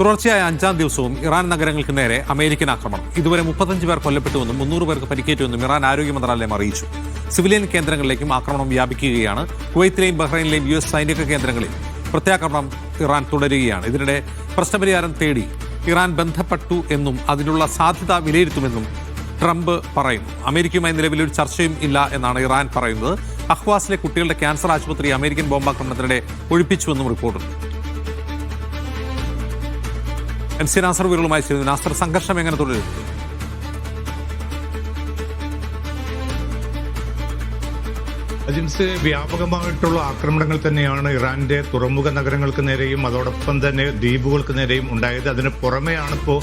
തുടർച്ചയായ 5-ാം ദിവസവും ഇറാൻ നഗരങ്ങൾക്ക് നേരെ അമേരിക്കൻ ആക്രമണം. ഇതുവരെ 35 പേർ കൊല്ലപ്പെട്ടുവെന്നും 300 പേർക്ക് പരിക്കേറ്റുവെന്നും ഇറാൻ ആരോഗ്യ മന്ത്രാലയം അറിയിച്ചു. സിവിലിയൻ കേന്ദ്രങ്ങളിലേക്കും ആക്രമണം വ്യാപിക്കുകയാണ്. കുവൈത്തിലെയും ബഹ്റൈനിലെയും US സൈനിക കേന്ദ്രങ്ങളിൽ പ്രത്യാക്രമണം ഇറാൻ തുടരുകയാണ്. ഇതിനിടെ പ്രശ്നപരിഹാരം തേടി ഇറാൻ ബന്ധപ്പെട്ടു എന്നും അതിനുള്ള സാധ്യത വിലയിരുത്തുമെന്നും ട്രംപ് പറയുന്നു. അമേരിക്കയുമായി നിലവിലൊരു ചർച്ചയും ഇല്ല എന്നാണ് ഇറാൻ പറയുന്നത്. അഹ്വാസിലെ കുട്ടികളുടെ ക്യാൻസർ ആശുപത്രി അമേരിക്കൻ ബോംബാക്രമണത്തിനിടെ ഒഴിപ്പിച്ചുവെന്നും റിപ്പോർട്ടുണ്ട്. MC നാസർ വിവരങ്ങളുമായി ചേരുന്നു. നാസർ, സംഘർഷം എങ്ങനെ തുടരും? അജിൻസ്, വ്യാപകമായിട്ടുള്ള ആക്രമണങ്ങൾ തന്നെയാണ് ഇറാന്റെ തുറമുഖ നഗരങ്ങൾക്ക് നേരെയും അതോടൊപ്പം തന്നെ ദ്വീപുകൾക്ക് നേരെയും ഉണ്ടായത്. അതിന് പുറമെയാണ് ഇപ്പോൾ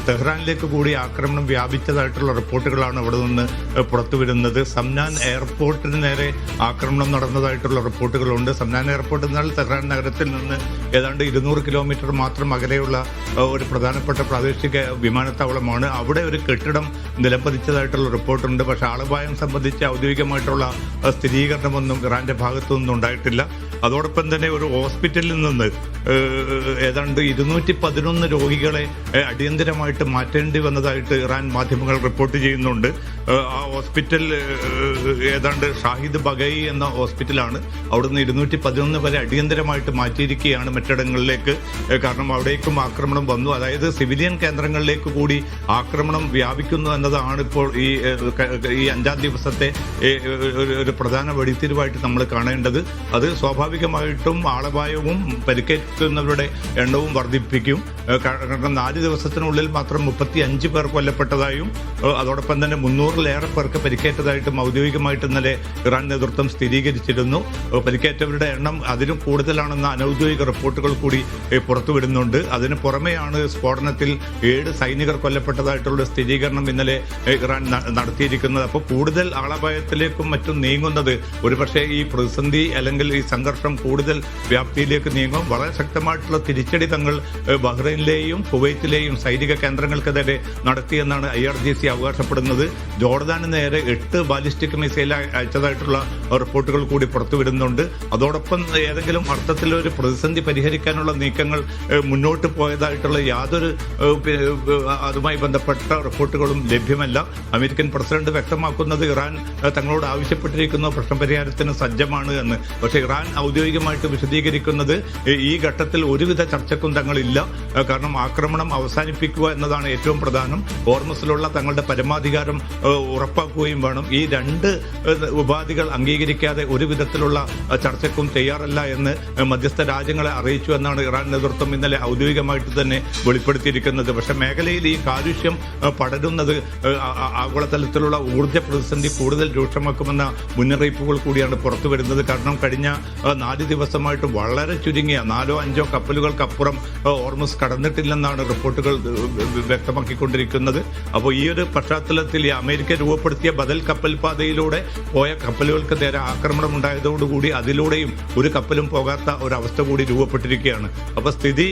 തെഹ്റാനിലേക്ക് കൂടി ആക്രമണം വ്യാപിച്ചതായിട്ടുള്ള റിപ്പോർട്ടുകളാണ് അവിടെ നിന്ന് പുറത്തുവരുന്നത്. സംനാൻ എയർപോർട്ടിന് നേരെ ആക്രമണം നടന്നതായിട്ടുള്ള റിപ്പോർട്ടുകളുണ്ട്. സംനാൻ എയർപോർട്ട് എന്നാൽ തെഹ്റാൻ നഗരത്തിൽ നിന്ന് ഏതാണ്ട് 200 കിലോമീറ്റർ മാത്രം അകലെയുള്ള ഒരു പ്രധാനപ്പെട്ട പ്രാദേശിക വിമാനത്താവളമാണ്. അവിടെ ഒരു കെട്ടിടം നിലംപതിച്ചതായിട്ടുള്ള റിപ്പോർട്ടുണ്ട്. പക്ഷേ ആളപായം സംബന്ധിച്ച് ഔദ്യോഗികമായിട്ടുള്ള സ്ഥിരീകരണമൊന്നും ഇറാന്റെ ഭാഗത്തു നിന്നും ഉണ്ടായിട്ടില്ല. അതോടൊപ്പം തന്നെ ഒരു ഹോസ്പിറ്റലിൽ നിന്ന് ഏതാണ്ട് 211 രോഗികളെ അടിയന്തരമായിട്ട് മാറ്റേണ്ടി വന്നതായിട്ട് ഇറാൻ മാധ്യമങ്ങൾ റിപ്പോർട്ട് ചെയ്യുന്നുണ്ട്. ആ ഹോസ്പിറ്റൽ ഏതാണ്ട് ഷാഹിദ് ബഗൈ എന്ന ഹോസ്പിറ്റലാണ്. അവിടുന്ന് 211 വരെ അടിയന്തരമായിട്ട് മാറ്റിയിരിക്കുകയാണ് മറ്റിടങ്ങളിലേക്ക്. കാരണം അവിടേക്കും ആക്രമണം വന്നു. അതായത് സിവിലിയൻ കേന്ദ്രങ്ങളിലേക്ക് കൂടി ആക്രമണം വ്യാപിക്കുന്നു എന്നതാണ് ഇപ്പോൾ ഈ 5-ാം ദിവസത്തെ ഒരു പ്രധാന വെടിത്തിരിവായിട്ട് നമ്മൾ കാണേണ്ടത്. അത് സ്വാഭാവികമായിട്ടും ആളപായവും പരിക്കേറ്റുന്നവരുടെ എണ്ണവും വർദ്ധിപ്പിക്കും. കാരണം 4 ദിവസത്തിനുള്ളിൽ മാത്രം 35 പേർ കൊല്ലപ്പെട്ടതായും അതോടൊപ്പം തന്നെ 300-ലേറെ പേർക്ക് പരിക്കേറ്റതായിട്ടും ഔദ്യോഗികമായിട്ട് ഇന്നലെ ഇറാൻ നേതൃത്വം സ്ഥിരീകരിച്ചിരുന്നു. പരിക്കേറ്റവരുടെ എണ്ണം അതിലും കൂടുതലാണെന്ന അനൌദ്യോഗിക റിപ്പോർട്ടുകൾ കൂടി പുറത്തുവിടുന്നുണ്ട്. അതിന് പുറമെയാണ് സ്ഫോടനത്തിൽ 7 സൈനികർ കൊല്ലപ്പെട്ടതായിട്ടുള്ള സ്ഥിരീകരണം ഇന്നലെ ഇറാൻ നടത്തിയിരിക്കുന്നത്. അപ്പോൾ കൂടുതൽ ആളപായത്തിലേക്കും മറ്റും നീങ്ങുന്നത് ഒരുപക്ഷെ ഈ പ്രതിസന്ധി അല്ലെങ്കിൽ ഈ സംഘർഷം കൂടുതൽ വ്യാപ്തിയിലേക്ക് നീങ്ങും. വളരെ ശക്തമായിട്ടുള്ള തിരിച്ചടി തങ്ങൾ ബഹ്റൈനിലെയും കുവൈത്തിലെയും സൈനിക കേന്ദ്രങ്ങൾക്കെതിരെ നടത്തിയെന്നാണ് IRGC അവകാശപ്പെടുന്നത്. ജോർദാന് നേരെ 8 ബാലിസ്റ്റിക് മിസൈൽ അയച്ചതായിട്ടുള്ള റിപ്പോർട്ടുകൾ കൂടി പുറത്തുവരുന്നുണ്ട്. അതോടൊപ്പം ഏതെങ്കിലും അർത്ഥത്തിൽ ഒരു പ്രതിസന്ധി പരിഹരിക്കാനുള്ള നീക്കങ്ങൾ മുന്നോട്ട് പോയതായിട്ടുള്ള യാതൊരു അതുമായി ബന്ധപ്പെട്ട റിപ്പോർട്ടുകളും ലഭ്യമല്ല. അമേരിക്കൻ പ്രസിഡന്റ് വ്യക്തമാക്കുന്നത് ഇറാൻ തങ്ങളോട് ആവശ്യപ്പെട്ടിരിക്കുന്ന പ്രശ്നപരിഹാരത്തിന് സജ്ജമാണ് എന്ന്. പക്ഷേ ഇറാൻ ഔദ്യോഗികമായിട്ട് വിശദീകരിക്കുന്നത് ഈ ഘട്ടത്തിൽ ഒരുവിധ ചർച്ചക്കും തങ്ങളില്ല. കാരണം ആക്രമണം അവസാനിപ്പിക്കുക എന്നതാണ് ഏറ്റവും പ്രധാനം. ഹോർമുസിലുള്ള തങ്ങളുടെ പരമാധികാരം ഉറപ്പാക്കുകയും വേണം. ഈ 2 ഉപാധികൾ അംഗീകരിക്കാതെ ഒരു വിധത്തിലുള്ള ചർച്ചക്കും തയ്യാറല്ല എന്ന് മധ്യസ്ഥ രാജ്യങ്ങളെ അറിയിച്ചു എന്നാണ് ഇറാൻ നേതൃത്വം ഇന്നലെ ഔദ്യോഗികമായിട്ട് തന്നെ വെളിപ്പെടുത്തിയിരിക്കുന്നത്. പക്ഷെ മേഖലയിൽ ഈ കാലുഷ്യം പടരുന്നത് ആഗോളതലത്തിലുള്ള ഊർജ്ജ പ്രതിസന്ധി കൂടുതൽ രൂക്ഷമാക്കുമെന്ന മുന്നറിയിപ്പുകൾ കൂടിയാണ് പുറത്തു വരുന്നത്. കാരണം കഴിഞ്ഞ 4 ദിവസമായിട്ട് വളരെ ചുരുങ്ങിയ 4-5 കപ്പലുകൾക്കപ്പുറം ഹോർമുസ് കടന്നിട്ടില്ലെന്നാണ് റിപ്പോർട്ടുകൾ വ്യക്തമാക്കിക്കൊണ്ടിരിക്കുന്നത്. അപ്പോൾ ഈ ഒരു പശ്ചാത്തലത്തിൽ ഈ അമേരിക്ക രൂപപ്പെടുത്തിയ ബദൽ കപ്പൽ പാതയിലൂടെ പോയ കപ്പലുകൾക്ക് നേരെ ആക്രമണം ഉണ്ടായതോടുകൂടി അതിലൂടെയും ഒരു കപ്പലും പോകാത്ത ഒരവസ്ഥ കൂടി രൂപപ്പെട്ടിരിക്കുകയാണ്. അപ്പോൾ സ്ഥിതി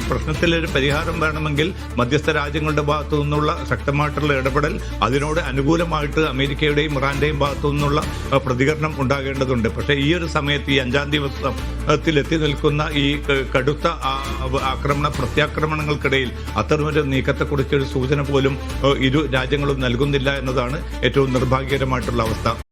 പ്രശ്നത്തിലൊരു പരിഹാരം വേണമെങ്കിൽ മധ്യസ്ഥ രാജ്യങ്ങളുടെ ഭാഗത്തു നിന്നുള്ള ശക്തമായിട്ടുള്ള ഇടപെടൽ, അതിനോട് അനുകൂലമായിട്ട് അമേരിക്കയുടെയും ഇറാന്റെയും ഭാഗത്തു നിന്നുള്ള പ്രതികരണം ഉണ്ടാകേണ്ടതുണ്ട്. പക്ഷേ ഈ ഒരു സമയത്ത് ഈ 5-ാം ദിവസത്തിൽ എത്തി നിൽക്കുന്ന ഈ കടുത്ത ആക്രമണ പ്രത്യാക്രമണങ്ങൾക്കിടയിൽ അത്തരമൊരു നീക്കത്തെക്കുറിച്ചൊരു സൂചന പോലും ഇരു രാജ്യങ്ങളും നൽകുന്നില്ല എന്നതാണ് ഏറ്റവും നിർഭാഗ്യകരമായിട്ടുള്ള അവസ്ഥ.